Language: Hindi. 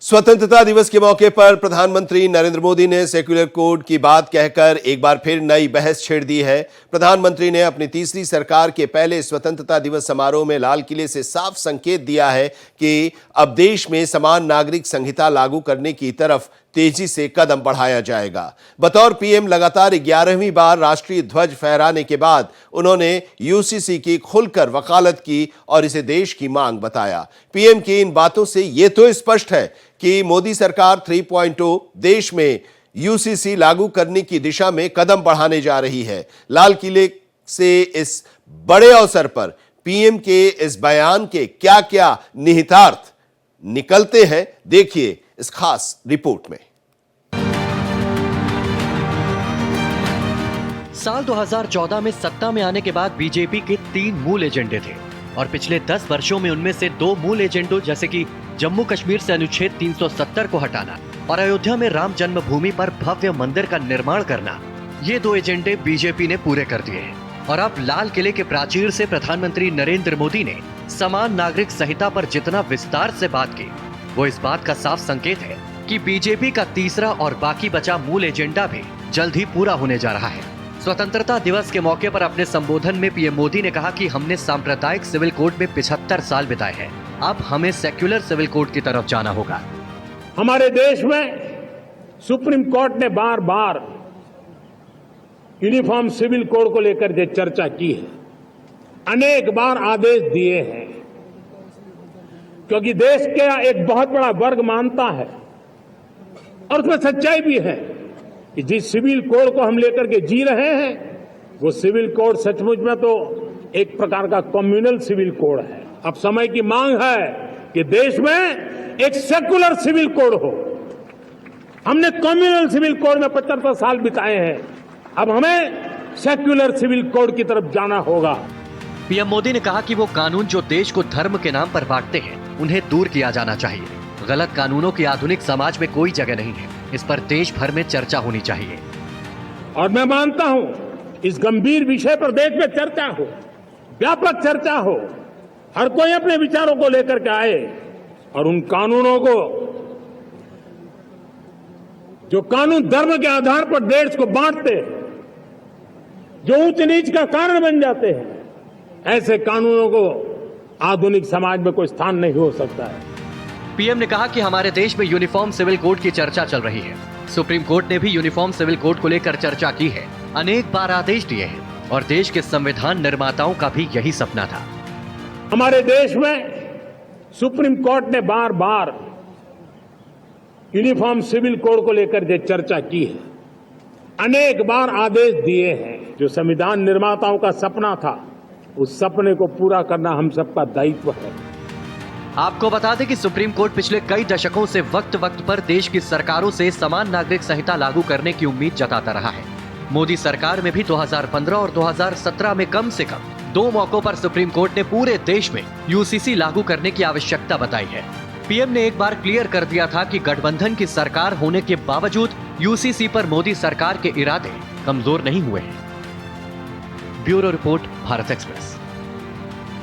स्वतंत्रता दिवस के मौके पर प्रधानमंत्री नरेंद्र मोदी ने सेक्युलर कोड की बात कहकर एक बार फिर नई बहस छेड़ दी है। प्रधानमंत्री ने अपनी तीसरी सरकार के पहले स्वतंत्रता दिवस समारोह में लाल किले से साफ संकेत दिया है कि अब देश में समान नागरिक संहिता लागू करने की तरफ तेजी से कदम बढ़ाया जाएगा। बतौर पीएम लगातार 11वीं बार राष्ट्रीय ध्वज फहराने के बाद उन्होंने यूसीसी की खुलकर वकालत की और इसे देश की मांग बताया। पीएम की इन बातों से यह तो स्पष्ट है कि मोदी सरकार 3.0 देश में यूसीसी लागू करने की दिशा में कदम बढ़ाने जा रही है। लाल किले से इस बड़े अवसर पर पीएम के इस बयान के क्या-क्या निहितार्थ निकलते हैं, देखिए इस खास रिपोर्ट में। साल 2014 में सत्ता में आने के बाद बीजेपी के 3 मूल एजेंडे थे और पिछले 10 वर्षों में उनमें से 2 मूल एजेंडों जैसे कि जम्मू कश्मीर से अनुच्छेद 370 को हटाना और अयोध्या में राम जन्मभूमि पर भव्य मंदिर का निर्माण करना, ये 2 एजेंडे बीजेपी ने पूरे कर दिए हैं। और अब लाल किले के प्राचीर से प्रधानमंत्री नरेंद्र मोदी ने समान नागरिक संहिता पर जितना विस्तार से बात की, वो इस बात का साफ संकेत है कि बीजेपी का तीसरा और बाकी बचा मूल एजेंडा भी जल्द ही पूरा होने जा रहा है। स्वतंत्रता दिवस के मौके पर अपने संबोधन में पीएम मोदी ने कहा कि हमने सांप्रदायिक सिविल कोड में 75 साल बिताए हैं, अब हमें सेक्युलर सिविल कोड की तरफ जाना होगा। हमारे देश में सुप्रीम कोर्ट ने बार बार यूनिफॉर्म सिविल कोड को लेकर जो चर्चा की है, अनेक बार आदेश दिए हैं, क्योंकि देश का एक बहुत बड़ा वर्ग मानता है और उसमें सच्चाई भी है कि जिस सिविल कोड को हम लेकर के जी रहे हैं, वो सिविल कोड सचमुच में तो एक प्रकार का कम्युनल सिविल कोड है। अब समय की मांग है कि देश में एक सेकुलर सिविल कोड हो। हमने कम्युनल सिविल कोड में 75 साल बिताए हैं, अब हमें सेक्युलर सिविल कोड की तरफ जाना होगा। पीएम मोदी ने कहा कि वो कानून जो देश को धर्म के नाम पर बांटते हैं, उन्हें दूर किया जाना चाहिए। गलत कानूनों की आधुनिक समाज में कोई जगह नहीं है, इस पर देश भर में चर्चा होनी चाहिए। और मैं मानता हूं इस गंभीर विषय पर देश में चर्चा हो, व्यापक चर्चा हो, हर कोई अपने विचारों को लेकर के आए और उन कानूनों को, जो कानून धर्म के आधार पर देश को बांटते हैं, जो ऊंच नीच का कारण बन जाते हैं, ऐसे कानूनों को आधुनिक समाज में कोई स्थान नहीं हो सकता है। पीएम ने कहा कि हमारे देश में यूनिफॉर्म सिविल कोड की चर्चा चल रही है। सुप्रीम कोर्ट ने भी यूनिफॉर्म सिविल कोड को लेकर चर्चा की है, अनेक बार आदेश दिए हैं और देश के संविधान निर्माताओं का भी यही सपना था। हमारे देश में सुप्रीम कोर्ट ने बार बार यूनिफॉर्म सिविल कोड को लेकर जो चर्चा की है, अनेक बार आदेश दिए हैं। जो संविधान निर्माताओं का सपना था, उस सपने को पूरा करना हम सबका दायित्व है। आपको बता दें कि सुप्रीम कोर्ट पिछले कई दशकों से वक्त वक्त पर देश की सरकारों से समान नागरिक संहिता लागू करने की उम्मीद जताता रहा है। मोदी सरकार में भी 2015 और 2017 में कम से कम 2 मौकों पर सुप्रीम कोर्ट ने पूरे देश में यूसीसी लागू करने की आवश्यकता बताई है। पीएम ने एक बार क्लियर कर दिया था कि गठबंधन की सरकार होने के बावजूद यूसीसी पर मोदी सरकार के इरादे कमजोर नहीं हुए हैं। Bureau report, Bharat express.